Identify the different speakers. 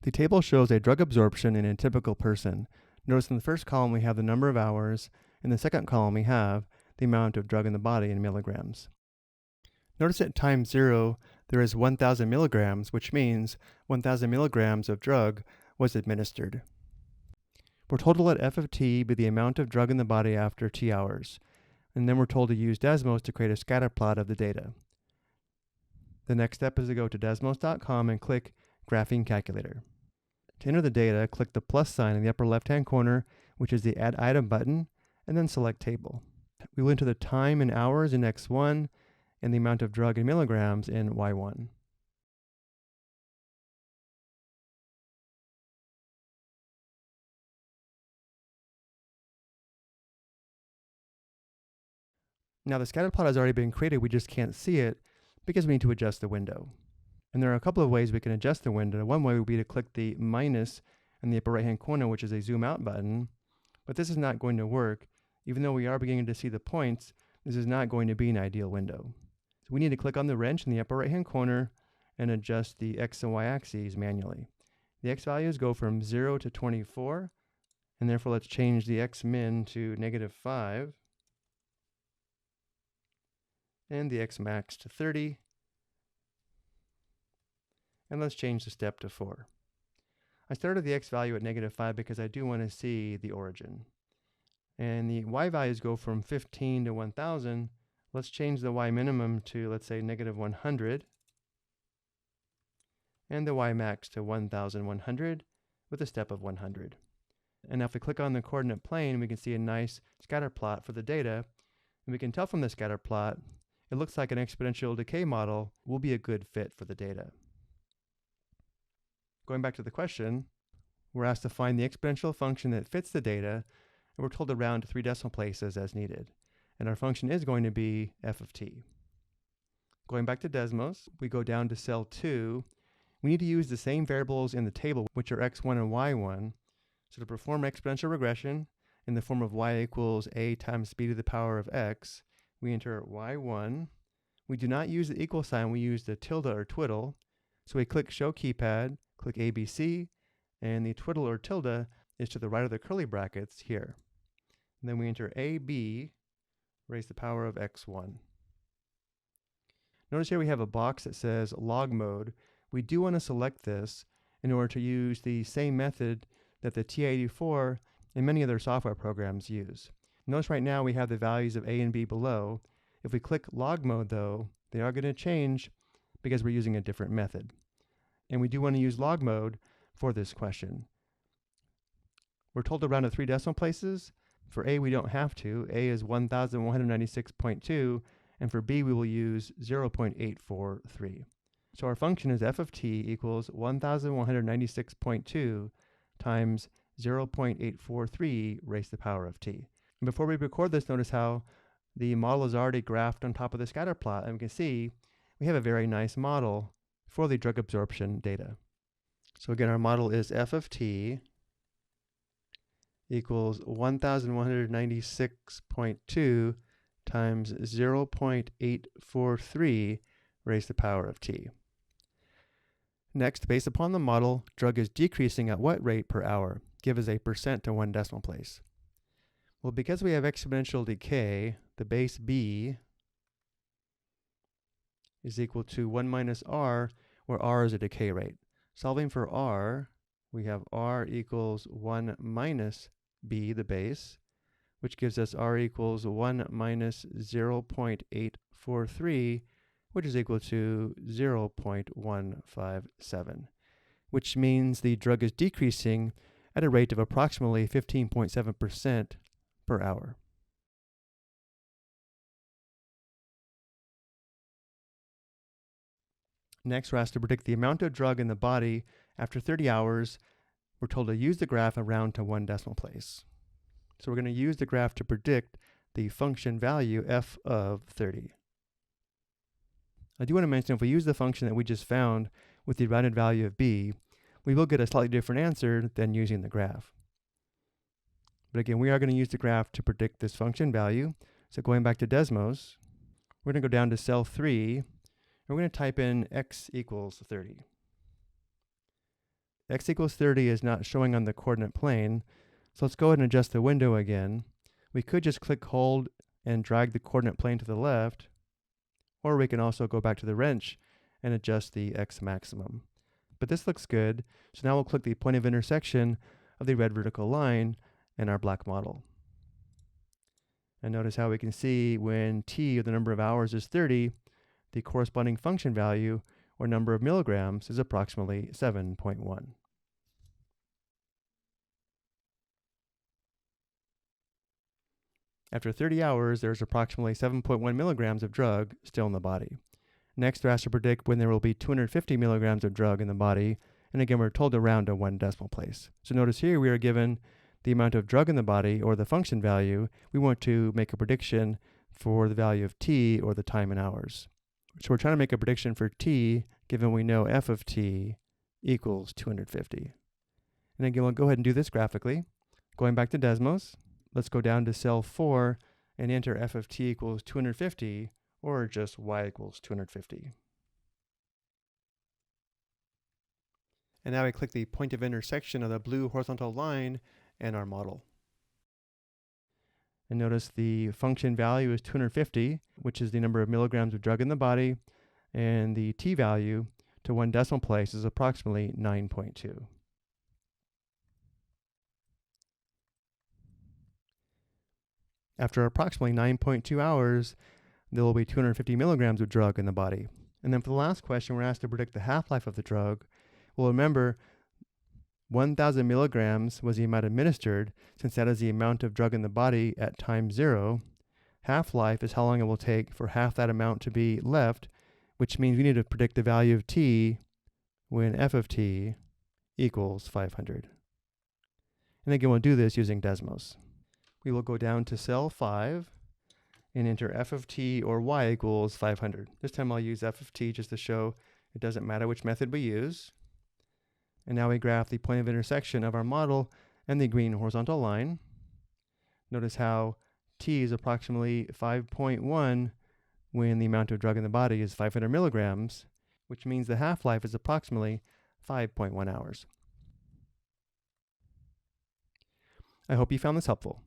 Speaker 1: The table shows a drug absorption in a typical person. Notice in the first column we have the number of hours, in the second column we have the amount of drug in the body in milligrams. Notice at time 0 there is 1,000 milligrams, which means 1,000 milligrams of drug was administered. We're told to let f of t be the amount of drug in the body after t hours, and then we're told to use Desmos to create a scatter plot of the data. The next step is to go to desmos.com and click Graphing Calculator. To enter the data, click the plus sign in the upper left-hand corner, which is the Add Item button, and then select Table. We will enter the time in hours in X1 and the amount of drug in milligrams in Y1. Now the scatter plot has already been created, we just can't see it because we need to adjust the window. And there are a couple of ways we can adjust the window. One way would be to click the minus in the upper right hand corner, which is a zoom out button, but this is not going to work. Even though we are beginning to see the points, this is not going to be an ideal window. So we need to click on the wrench in the upper right hand corner and adjust the X and Y axes manually. The X values go from 0 to 24, and therefore let's change the X min to -5, and the X max to 30, and let's change the step to 4. I started the X value at -5 because I do want to see the origin. And the Y values go from 15 to 1,000. Let's change the Y minimum to, let's say, -100, and the Y max to 1,100 with a step of 100. And now if we click on the coordinate plane, we can see a nice scatter plot for the data. And we can tell from the scatter plot, it looks like an exponential decay model will be a good fit for the data. Going back to the question, we're asked to find the exponential function that fits the data, and we're told to round to 3 decimal places as needed. And our function is going to be f of t. Going back to Desmos, we go down to cell 2. We need to use the same variables in the table, which are x1 and y1. So to perform exponential regression in the form of y equals a times b to the power of x, we enter y1. We do not use the equal sign, we use the tilde or twiddle. So we click Show Keypad, click ABC, and the twiddle or tilde is to the right of the curly brackets here. And then we enter AB, raise the power of x1. Notice here we have a box that says log mode. We do want to select this in order to use the same method that the TI-84 and many other software programs use. Notice right now we have the values of A and B below. If we click log mode though, they are going to change because we're using a different method. And we do want to use log mode for this question. We're told to round to 3 decimal places. For A we don't have to. A is 1,196.2, and for B we will use 0.843. So our function is f of t equals 1,196.2 times 0.843 raised to the power of t. And before we record this, notice how the model is already graphed on top of the scatter plot, and we can see we have a very nice model for the drug absorption data. So again, our model is f of t equals 1,196.2 times 0.843 raised to the power of t. Next, based upon the model, drug is decreasing at what rate per hour? Give us a percent to 1 decimal place. Well, because we have exponential decay, the base b is equal to 1 minus r, where r is a decay rate. Solving for r, we have r equals 1 minus b, the base, which gives us r equals 1 minus 0.843, which is equal to 0.157, which means the drug is decreasing at a rate of approximately 15.7% per hour. Next, we're asked to predict the amount of drug in the body after 30 hours. We're told to use the graph and round to 1 decimal place. So we're going to use the graph to predict the function value f of 30. I do want to mention if we use the function that we just found with the rounded value of b, we will get a slightly different answer than using the graph. But again, we are going to use the graph to predict this function value. So going back to Desmos, we're going to go down to cell 3, and we're going to type in x equals 30. x equals 30 is not showing on the coordinate plane, so let's go ahead and adjust the window again. We could just click hold and drag the coordinate plane to the left, or we can also go back to the wrench and adjust the x maximum. But this looks good, so now we'll click the point of intersection of the red vertical line in our black model. And notice how we can see when t, or the number of hours, is 30, the corresponding function value, or number of milligrams, is approximately 7.1. After 30 hours, there's approximately 7.1 milligrams of drug still in the body. Next, we're asked to predict when there will be 250 milligrams of drug in the body, and again, we're told to round to 1 decimal place. So notice here we are given the amount of drug in the body, or the function value. We want to make a prediction for the value of t, or the time in hours. So we're trying to make a prediction for t, given we know f of t equals 250. And again, we'll go ahead and do this graphically. Going back to Desmos, let's go down to cell 4 and enter f of t equals 250, or just y equals 250. And now we click the point of intersection of the blue horizontal line in our model. And notice the function value is 250, which is the number of milligrams of drug in the body, and the t value to 1 decimal place is approximately 9.2. After approximately 9.2 hours, there will be 250 milligrams of drug in the body. And then for the last question, we're asked to predict the half-life of the drug. Well, remember, 1,000 milligrams was the amount administered, since that is the amount of drug in the body at time 0. Half-life is how long it will take for half that amount to be left, which means we need to predict the value of t when f of t equals 500. And again, we'll do this using Desmos. We will go down to cell 5 and enter f of t, or y equals 500. This time I'll use f of t just to show it doesn't matter which method we use. And now we graph the point of intersection of our model and the green horizontal line. Notice how t is approximately 5.1 when the amount of drug in the body is 500 milligrams, which means the half-life is approximately 5.1 hours. I hope you found this helpful.